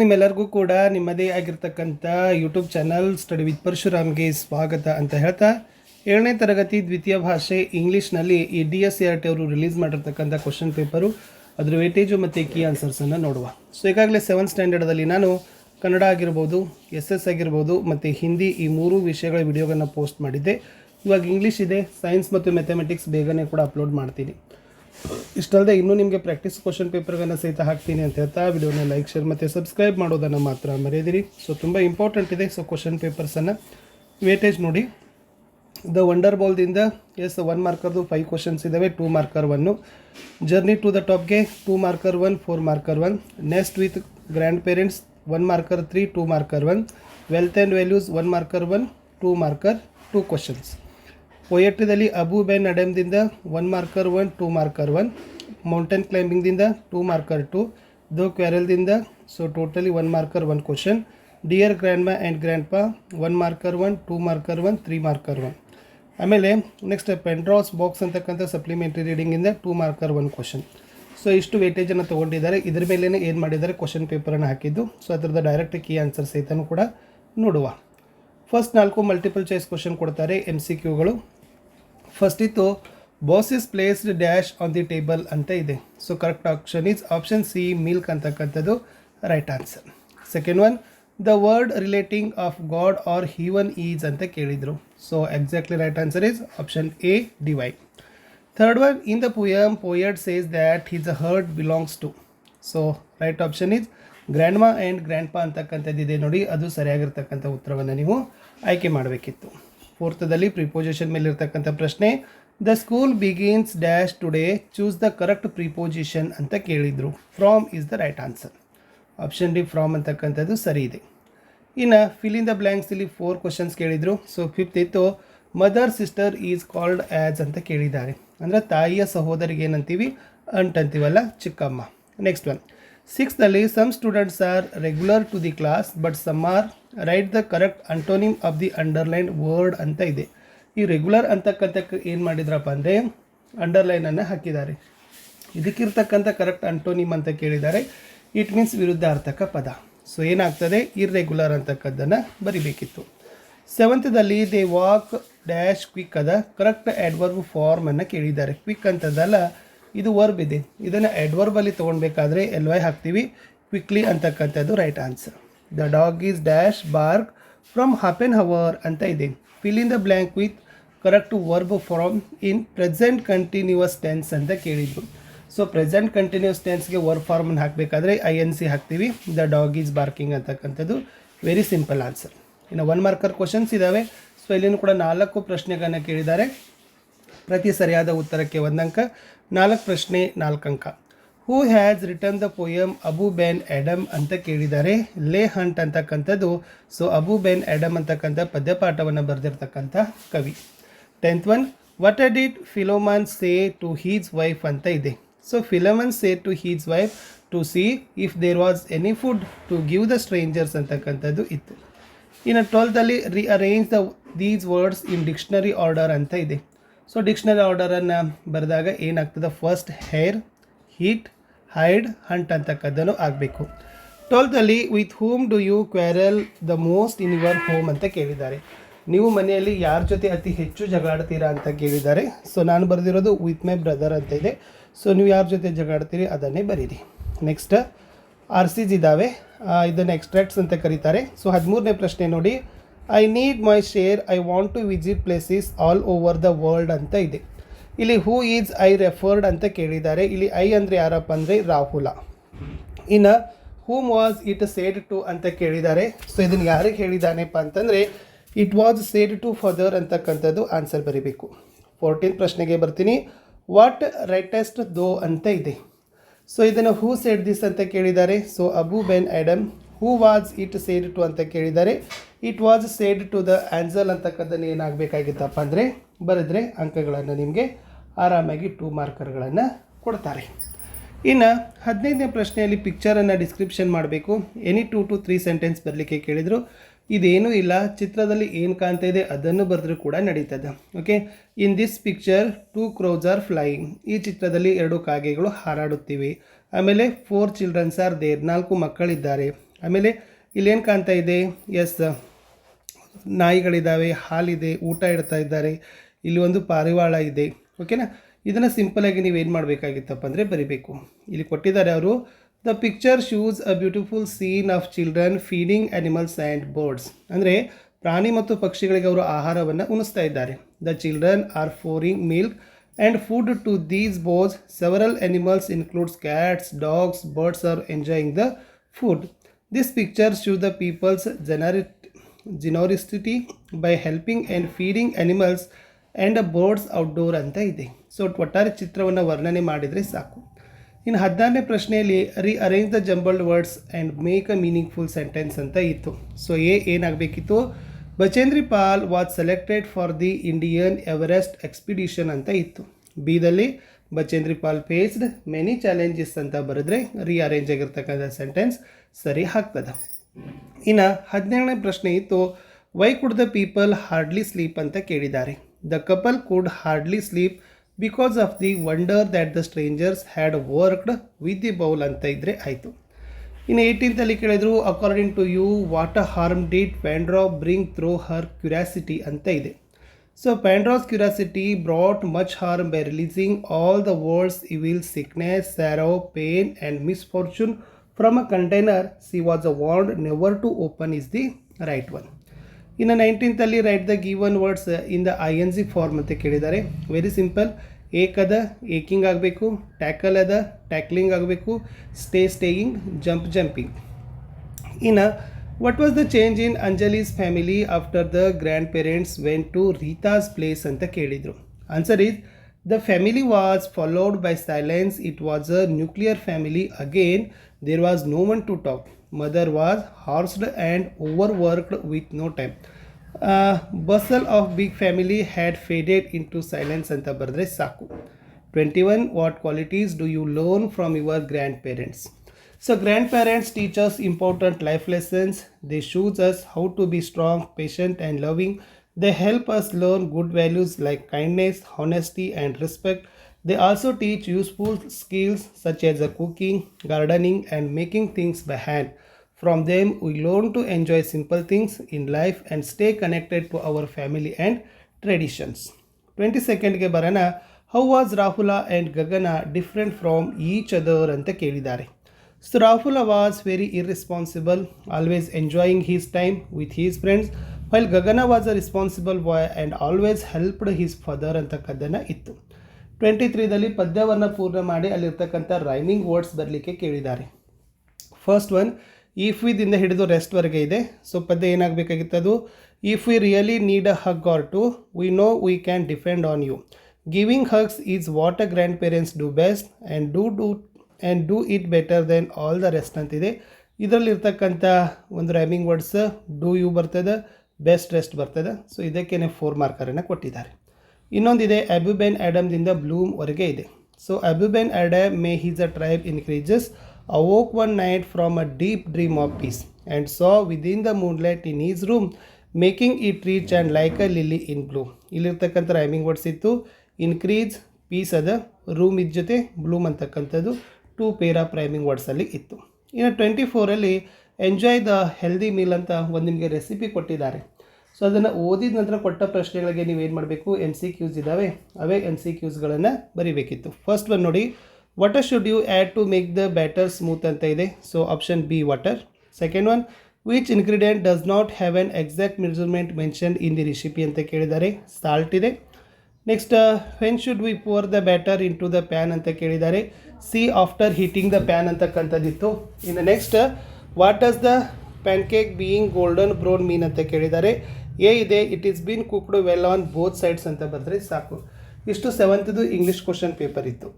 ನಿಮ್ಮೆಲ್ಲರಿಗೂ ಕೂಡ ನಿಮ್ಮದೇ ಆಗಿರ್ತಕ್ಕಂಥ ಯೂಟ್ಯೂಬ್ ಚಾನಲ್ ಸ್ಟಡಿ ವಿತ್ ಪರಶುರಾಮ್ಗೆ ಸ್ವಾಗತ ಅಂತ ಹೇಳ್ತಾ 7ನೇ ತರಗತಿ ದ್ವಿತೀಯ ಭಾಷೆ ಇಂಗ್ಲೀಷ್ನಲ್ಲಿ ಈ DSCRT ಅವರು ರಿಲೀಸ್ ಮಾಡಿರ್ತಕ್ಕಂಥ ಕ್ವಶನ್ ಪೇಪರು ಅದರ ವೇಟೇಜು ಮತ್ತು ಕೀ ಆನ್ಸರ್ಸನ್ನು ನೋಡುವ. ಸೊ ಈಗಾಗಲೇ 7th ಸ್ಟ್ಯಾಂಡರ್ಡಲ್ಲಿ ನಾನು ಕನ್ನಡ ಆಗಿರ್ಬೋದು, SS ಆಗಿರ್ಬೋದು ಮತ್ತು ಹಿಂದಿ ಈ ಮೂರು ವಿಷಯಗಳ ವಿಡಿಯೋಗಳನ್ನು ಪೋಸ್ಟ್ ಮಾಡಿದ್ದೆ. ಇವಾಗ ಇಂಗ್ಲೀಷ್ ಇದೆ, ಸೈನ್ಸ್ ಮತ್ತು ಮ್ಯಾಥಮೆಟಿಕ್ಸ್ ಬೇಗನೆ ಕೂಡ ಅಪ್ಲೋಡ್ ಮಾಡ್ತೀನಿ. ಇಷ್ಟಲ್ಲದೆ ಇನ್ನೂ ನಿಮಗೆ ಪ್ರಾಕ್ಟೀಸ್ ಕ್ವಶನ್ ಪೇಪರ್ಗಳನ್ನು ಸಹಿತ ಹಾಕ್ತೀನಿ ಅಂತ ಹೇಳ್ತಾ ವಿಡಿಯೋನ ಲೈಕ್, ಶೇರ್ ಮತ್ತು ಸಬ್ಸ್ಕ್ರೈಬ್ ಮಾಡೋದನ್ನು ಮಾತ್ರ ಮರೆಯದಿರಿ. ಸೊ ತುಂಬ ಇಂಪಾರ್ಟೆಂಟ್ ಇದೆ. ಸೊ ಕ್ವಶನ್ ಪೇಪರ್ಸನ್ನು ವೇಟೇಜ್ ನೋಡಿ. ದ ವಂಡರ್ ಬಾಲ್ದಿಂದ 1 ಮಾರ್ಕರ್ದು 5 ಕ್ವಶನ್ಸ್ ಇದ್ದಾವೆ. 2 ಮಾರ್ಕರ್ 1. ಜರ್ನಿ ಟು ದ ಟಾಪ್ಗೆ 2 marker 1, 4 marker 1. Nest with grandparents 1 marker 3, 2 marker 1. Wealth and values 1 marker 1, 2 marker 2 questions. ಪೊಯೆಟ್ರಿದಲ್ಲಿ ಅಬು ಬೆನ್ ಅಡೆಮ್ದಿಂದ 1 ಮಾರ್ಕರ್ 1, 2 ಮಾರ್ಕರ್ 1. ಮೌಂಟೇನ್ ಕ್ಲೈಂಬಿಂಗ್ದಿಂದ 2 ಮಾರ್ಕರ್ 2. ದ ಕ್ವಾರೆಲ್ದಿಂದ so totally 1 marker 1 question. Dear grand ಮಾ and grand ಪಾ 1 marker 1, 2 marker 1, 3 marker 1. ಆಮೇಲೆ next ಪೆಂಡ್ರಾಸ್ box ಅಂತಕ್ಕಂಥ supplementary ರೀಡಿಂಗಿಂದ 2 marker 1 question. So ಇಷ್ಟು ವೇಟೇಜನ್ನು ತೊಗೊಂಡಿದ್ದಾರೆ. ಇದ್ರ ಮೇಲೆ ಏನು ಮಾಡಿದ್ದಾರೆ, ಕ್ವಶನ್ ಪೇಪರನ್ನು ಹಾಕಿದ್ದು. ಸೊ ಅದರದ ಡೈರೆಕ್ಟ್ ಕೀ ಆನ್ಸರ್ ಸಹಿತನೂ ಕೂಡ ನೋಡುವ. ಫಸ್ಟ್ 4 ಮಲ್ಟಿಪಲ್ ಚಾಯ್ಸ್ ಕ್ವಶನ್ ಕೊಡ್ತಾರೆ, MCQಗಳು. ಫಸ್ಟ್ ಇತ್ತು boss is placed dash on the table ಅಂತ ಇದೆ. So correct option is option C, milk ಅಂತಕ್ಕಂಥದ್ದು right answer. Second one, the word relating of God or heaven is ಅಂತ ಕೇಳಿದರು. So exactly right answer is option A, divine. Third one, in the poem poet says that his heart belongs to. So right option is grandma and grandpa ಅಂತಕ್ಕಂಥದ್ದಿದೆ ನೋಡಿ, ಅದು ಸರಿಯಾಗಿರ್ತಕ್ಕಂಥ ಉತ್ತರವನ್ನು ನೀವು ಆಯ್ಕೆ ಮಾಡಬೇಕಿತ್ತು. ಫೋರ್ತದಲ್ಲಿ preposition ಮೇಲೆ ಇರ್ತಕ್ಕಂಥ ಪ್ರಶ್ನೆ, the school begins dash today, choose the correct preposition ಅಂತ ಕೇಳಿದರು. From is the right answer. Option D, from ಅಂತಕ್ಕಂಥದ್ದು ಸರಿ ಇದೆ. ಇನ್ನು ಫಿಲ್ ಇನ್ ದ ಬ್ಲ್ಯಾಂಕ್ಸ್ ಇಲ್ಲಿ 4 ಕ್ವಶನ್ಸ್ ಕೇಳಿದರು. ಸೊ ಫಿಫ್ತ್ ಇತ್ತು mother sister is called as ಅಂತ ಕೇಳಿದ್ದಾರೆ. ಅಂದರೆ ತಾಯಿಯ ಸಹೋದರಿಗೆ ಏನಂತೀವಿ, ಅಂಟ್ ಅಂತೀವಲ್ಲ, ಚಿಕ್ಕಮ್ಮ. ನೆಕ್ಸ್ಟ್ ಒನ್, ಸಿಕ್ಸ್ತ್ನಲ್ಲಿ some students are regular to the class but some are, write the correct antonym of the underline word ಅಂತ ಇದೆ. ಈ ರೆಗ್ಯುಲರ್ ಅಂತಕ್ಕಂಥಕ್ಕೆ ಏನು ಮಾಡಿದ್ರಪ್ಪ ಅಂದರೆ ಅಂಡರ್ಲೈನನ್ನು ಹಾಕಿದ್ದಾರೆ. ಇದಕ್ಕಿರ್ತಕ್ಕಂಥ ಕರೆಕ್ಟ್ ಅಂಟೋನಿಮ್ ಅಂತ ಕೇಳಿದ್ದಾರೆ. ಇಟ್ ಮೀನ್ಸ್ ವಿರುದ್ಧಾರ್ಥಕ ಪದ. ಸೊ ಏನಾಗ್ತದೆ, ಇರ್ರೆಗ್ಯುಲರ್ ಅಂತಕ್ಕದ್ದನ್ನು ಬರಿಬೇಕಿತ್ತು. ಸೆವೆಂತ್ದಲ್ಲಿ ದೇ ವಾಕ್ ಡ್ಯಾಶ್ ಕ್ವಿಕ್ ಅದ, ಕರೆಕ್ಟ್ ಆ್ಯಡ್ವರ್ಬ್ ಫಾರ್ಮನ್ನು ಕೇಳಿದ್ದಾರೆ. ಕ್ವಿಕ್ ಅಂತದಲ್ಲ, ಇದು ವರ್ಬ್ ಇದೆ. ಇದನ್ನು ಆ್ಯಡ್ವರ್ಬಲ್ಲಿ ತೊಗೊಳ್ಬೇಕಾದ್ರೆ LY ಹಾಕ್ತೀವಿ. ಕ್ವಿಕ್ಲಿ ಅಂತಕ್ಕಂಥದ್ದು right answer. The dog is dash bark from half an hour ಅಂತ ಇದೆ. Fill in the blank with correct verb form in present continuous tense ಅಂತ ಕೇಳಿದ್ರು. ಸೊ ಪ್ರೆಸೆಂಟ್ ಕಂಟಿನ್ಯೂಸ್ ಟೆನ್ಸ್ಗೆ ವರ್ಬ್ ಫಾರ್ಮನ್ನು ಹಾಕಬೇಕಾದ್ರೆ INC ಹಾಕ್ತೀವಿ. ದ ಡಾಗ್ ಈಸ್ ಬಾರ್ಕಿಂಗ್ ಅಂತಕ್ಕಂಥದ್ದು very simple answer. ಇನ್ನು 1 ಮಾರ್ಕರ್ ಕ್ವಶನ್ಸ್ ಇದ್ದಾವೆ. ಸೊ ಇಲ್ಲಿನೂ ಕೂಡ 4 ಪ್ರಶ್ನೆಗಳನ್ನು ಕೇಳಿದ್ದಾರೆ. ಪ್ರತಿ ಸರಿಯಾದ ಉತ್ತರಕ್ಕೆ 1 ಅಂಕ. 4 ಪ್ರಶ್ನೆ 4 ಅಂಕ. Who has written the poem Abou Ben Adhem ಅಂತ ಕೇಳಿದ್ದಾರೆ. ಲೇ ಹಂಟ್ ಅಂತಕ್ಕಂಥದ್ದು ಸೊ ಅಬು ಬೆನ್ ಆ್ಯಡಮ್ ಅಂತಕ್ಕಂಥ ಪದ್ಯಪಾಠವನ್ನು ಬರೆದಿರ್ತಕ್ಕಂಥ ಕವಿ. 10th one, what did Philemon say to his wife ಅಂತ ಇದೆ. So Philemon say to his wife to see if there was any food to give the strangers ಅಂತಕ್ಕಂಥದ್ದು ಇತ್ತು. ಇನ್ನು 12ದಲ್ಲಿ rearrange these words in dictionary order ಅಂತ ಇದೆ. So dictionary ಆರ್ಡರನ್ನು ಬರೆದಾಗ ಏನಾಗ್ತದೆ, first hare, heat, hide, hunt ಅಂತಕ್ಕದ್ದನ್ನು ಆಗಬೇಕು. 12ದಲ್ಲಿ with whom do you quarrel the most in your home ಅಂತ ಕೇಳಿದ್ದಾರೆ. ನೀವು ಮನೆಯಲ್ಲಿ ಯಾರ ಜೊತೆ ಅತಿ ಹೆಚ್ಚು ಜಗಳಾಡ್ತೀರಾ ಅಂತ ಕೇಳಿದ್ದಾರೆ. ಸೊ ನಾನು ಬರೆದಿರೋದು ವಿತ್ ಮೈ ಬ್ರದರ್ ಅಂತ ಇದೆ. ಸೊ ನೀವು ಯಾರ ಜೊತೆ ಜಗಳಾಡ್ತೀರಿ ಅದನ್ನೇ ಬರೀರಿ. ನೆಕ್ಸ್ಟ್ RCs ಇದ್ದಾವೆ, ಇದನ್ನು ಎಕ್ಸ್ಟ್ರಾಕ್ಟ್ಸ್ ಅಂತ ಕರೀತಾರೆ. ಸೊ 13ನೇ ಪ್ರಶ್ನೆ ನೋಡಿ, I need my share, I want to visit places all over the world ಅಂತ ಇದೆ. ಇಲ್ಲಿ ಹೂ ಈಸ್ ಐ ರೆಫರ್ಡ್ ಅಂತ ಕೇಳಿದ್ದಾರೆ. ಇಲ್ಲಿ ಐ ಅಂದರೆ ಯಾರಪ್ಪ ಅಂದರೆ ರಾಹುಲ. ಇನ್ನು whom was it said to ಅಂತ ಕೇಳಿದ್ದಾರೆ. ಸೊ ಇದನ್ನು ಯಾರಿಗೆ ಹೇಳಿದ್ದಾನೆಪ್ಪ ಅಂತಂದರೆ it was said to father ಅಂತಕ್ಕಂಥದ್ದು ಆನ್ಸರ್ ಬರೀಬೇಕು. 14th ಪ್ರಶ್ನೆಗೆ ಬರ್ತೀನಿ. ವಾಟ್ ರೈಟೆಸ್ಟ್ ದೋ ಅಂತ ಇದೆ. ಸೊ ಇದನ್ನು ಹೂ ಸೇಡ್ ದಿಸ್ ಅಂತ ಕೇಳಿದ್ದಾರೆ. So Abou Ben Adhem. Who was it said to ಅಂತ ಕೇಳಿದ್ದಾರೆ. It was said to the angel ಅಂತಕ್ಕದ್ದನ್ನು ಏನಾಗಬೇಕಾಗಿತ್ತಪ್ಪ ಅಂದರೆ ಬರೆದ್ರೆ ಅಂಕಗಳನ್ನು ನಿಮಗೆ ಆರಾಮಾಗಿ 2 ಮಾರ್ಕರ್ಗಳನ್ನು ಕೊಡ್ತಾರೆ. ಇನ್ನು 15ನೇ ಪ್ರಶ್ನೆಯಲ್ಲಿ ಪಿಕ್ಚರನ್ನು ಡಿಸ್ಕ್ರಿಪ್ಷನ್ ಮಾಡಬೇಕು. ಎನಿ 2 to 3 ಸೆಂಟೆನ್ಸ್ ಬರಲಿಕ್ಕೆ ಕೇಳಿದರು. ಇದೇನೂ ಇಲ್ಲ, ಚಿತ್ರದಲ್ಲಿ ಏನು ಕಾಣ್ತಾ ಇದೆ ಅದನ್ನು ಬರೆದ್ರೂ ಕೂಡ ನಡೀತದೆ. Okay, in this picture 2 crows R flying. ಈ ಚಿತ್ರದಲ್ಲಿ 2 ಕಾಗೆಗಳು ಹಾರಾಡುತ್ತಿವೆ ಆಮೇಲೆ 4 ಚಿಲ್ಡ್ರನ್ಸ್ ಆರ್ ದೇರ್, 4 ಮಕ್ಕಳಿದ್ದಾರೆ. ಆಮೇಲೆ ಇಲ್ಲೇನು ಕಾಣ್ತಾ ಇದೆ, ಎಸ್ ನಾಯಿಗಳಿದ್ದಾವೆ, ಹಾಲಿದೆ, ಊಟ ಇಡ್ತಾ ಇದ್ದಾರೆ, ಇಲ್ಲಿ ಒಂದು ಪಾರಿವಾಳ ಇದೆ. ಓಕೆನಾ, ಇದನ್ನು ಸಿಂಪಲಾಗಿ ನೀವೇನು ಮಾಡಬೇಕಾಗಿತ್ತಪ್ಪ ಅಂದರೆ ಬರಿಬೇಕು. ಇಲ್ಲಿ ಕೊಟ್ಟಿದ್ದಾರೆ ಅವರು, the picture shows a beautiful scene of children feeding animals and birds. ಅಂದರೆ ಪ್ರಾಣಿ ಮತ್ತು ಪಕ್ಷಿಗಳಿಗೆ ಅವರು ಆಹಾರವನ್ನು ಉಣಿಸ್ತಾ ಇದ್ದಾರೆ. The children are pouring milk and food to these bowls. Several animals includes cats, dogs, birds are enjoying the food. This picture show the peoples generosity by helping and feeding animals and birds outdoor ಅಂತ ಇದೆ. So ಒಟ್ಟಾರೆ ಚಿತ್ರವನ್ನು ವರ್ಣನೆ ಮಾಡಿದರೆ ಸಾಕು. ಇನ್ನು 14ನೇ ಪ್ರಶ್ನೆಯಲ್ಲಿ arrange the jumbled words and make a meaningful sentence ಅಂತ ಇತ್ತು. ಸೊ ಏನಾಗಬೇಕಿತ್ತು, Bachendri Pal was selected for the Indian Everest expedition ಅಂತ ಇತ್ತು. ಬಿದಲ್ಲಿ Bachendri Pal faced many challenges ಅಂತ ಬರೆದ್ರೆ ಅರೇಂಜ್ ಆಗಿರ್ತಕ್ಕಂಥ ಸೆಂಟೆನ್ಸ್ ಸರಿ ಆಗ್ತದೆ. ಇನ್ನು 17ನೇ ಪ್ರಶ್ನೆ ಇತ್ತು, why could the people hardly sleep ಅಂತ ಕೇಳಿದ್ದಾರೆ. The couple could hardly sleep because of the wonder that the strangers had worked with the bowl ಅಂತ ಇದ್ದರೆ ಆಯಿತು. ಇನ್ನು 18ರಲ್ಲಿ ಕೇಳಿದರು, according to you what a harm did Pandora bring through her curiosity ಅಂತ ಇದೆ. So Pandora's curiosity brought much harm by releasing all the world's evil, sickness, sorrow, pain and misfortune from a container. She was warned never to open is the right one. ಇನ್ನು 19th write the given words in the ING form ಅಂತ ಕೇಳಿದ್ದಾರೆ. Very simple, ಏಕ್ ಅದ aching ಆಗಬೇಕು, tackle ಅದ tackling ಆಗಬೇಕು, staying, jumping. ಇನ್ನು what was the change in Anjali's family after the grandparents went to Rita's place ಅಂತ ಕೇಳಿದರು. Answer is the family was followed by silence. It was a nuclear family again. There was no one to talk. Mother was horsed and overworked with no time. Bustle of big family had faded into silence anta bardre saku. 21 what qualities do you learn from your grandparents? So grandparents teach us important life lessons. They show us how to be strong, patient and loving. They help us learn good values like kindness, honesty and respect. They also teach useful skills such as cooking, gardening and making things by hand. From them we learn to enjoy simple things in life and stay connected to our family and traditions. 22nd ಗೆ ಬರೋಣ. How was Rahula and Gagana different from each other ಅಂತ ಕೇಳಿದ್ದಾರೆ. So Rahula was very irresponsible, always enjoying his time with his friends, while Gagana was a responsible boy and always helped his father ಅಂತಕ್ಕದ್ದನ್ನು ಇತ್ತು. 23ದಲ್ಲಿ ಪದ್ಯವನ್ನು ಪೂರ್ಣ ಮಾಡಿ ಅಲ್ಲಿರ್ತಕ್ಕಂಥ rhyming words ಬರಲಿಕ್ಕೆ ಕೇಳಿದ್ದಾರೆ. First one if ವಿದಿಂದ ಹಿಡಿದು ರೆಸ್ಟ್ವರೆಗೆ ಇದೆ. ಸೊ ಪದ್ಯ ಏನಾಗಬೇಕಾಗಿತ್ತು, ಅದು if we really need a hug or two we know we can depend on you. Giving hugs is what a grandparents do best and do it better than all the rest ಅಂತಿದೆ. ಇದರಲ್ಲಿರ್ತಕ್ಕಂಥ ಒಂದು rhyming words do you ಬರ್ತದೆ, best rest ಬರ್ತದೆ. So ಇದಕ್ಕೇ 4 ಮಾರ್ಕರನ್ನು ಕೊಟ್ಟಿದ್ದಾರೆ. ಇನ್ನೊಂದಿದೆ Abou Ben ಆ್ಯಡಮ್ದಿಂದ ಬ್ಲೂಮ್ವರೆಗೆ ಇದೆ. So Abou Ben Adhem may his a tribe increases awoke one night from a deep dream of peace and saw within the moonlight in his room making it rich and like a lily in bloom. ಇಲ್ಲಿರ್ತಕ್ಕಂಥ rhyming words ಇತ್ತು. Increase piece ಅದ, room ಇದ್ ಜೊತೆ Bloom ಅಂತಕ್ಕಂಥದ್ದು 2 pair of rhyming ವರ್ಡ್ಸಲ್ಲಿ ಇತ್ತು. ಇನ್ನು 24ರಲ್ಲಿ enjoy the healthy meal ಅಂತ ಒಂದು ನಿಮಗೆ ರೆಸಿಪಿ ಕೊಟ್ಟಿದ್ದಾರೆ. ಸೊ ಅದನ್ನು ಓದಿದ ನಂತರ ಕೊಟ್ಟ ಪ್ರಶ್ನೆಗಳಿಗೆ ನೀವೇನು ಮಾಡಬೇಕು, MCQs ಇದ್ದಾವೆ, ಅವೇ MCQsಗಳನ್ನು ಬರೀಬೇಕಿತ್ತು. ಫಸ್ಟ್ ಒನ್ ನೋಡಿ, water should you add to make the batter smooth ಅಂತ ಇದೆ. So option B water. Second one, which ingredient does not have an exact measurement mention in the recipe ಅಂತ ಕೇಳಿದ್ದಾರೆ. ಸಾಲ್ಟ್ ಇದೆ. Next, when should we pour the batter into the pan ಅಂತ ಕೇಳಿದ್ದಾರೆ. C after heating the pan ಅಂತಕ್ಕಂಥದ್ದಿತ್ತು. ಇನ್ನು next, what does the pancake being golden brown ಮೀನ್ ಅಂತ ಕೇಳಿದ್ದಾರೆ. A ಇದೆ, it is been cooked well on both sides ಅಂತ ಬಂದರೆ ಸಾಕು. ಇಷ್ಟು 7th ಇಂಗ್ಲೀಷ್ ಕ್ವಶನ್ ಪೇಪರ್ ಇತ್ತು.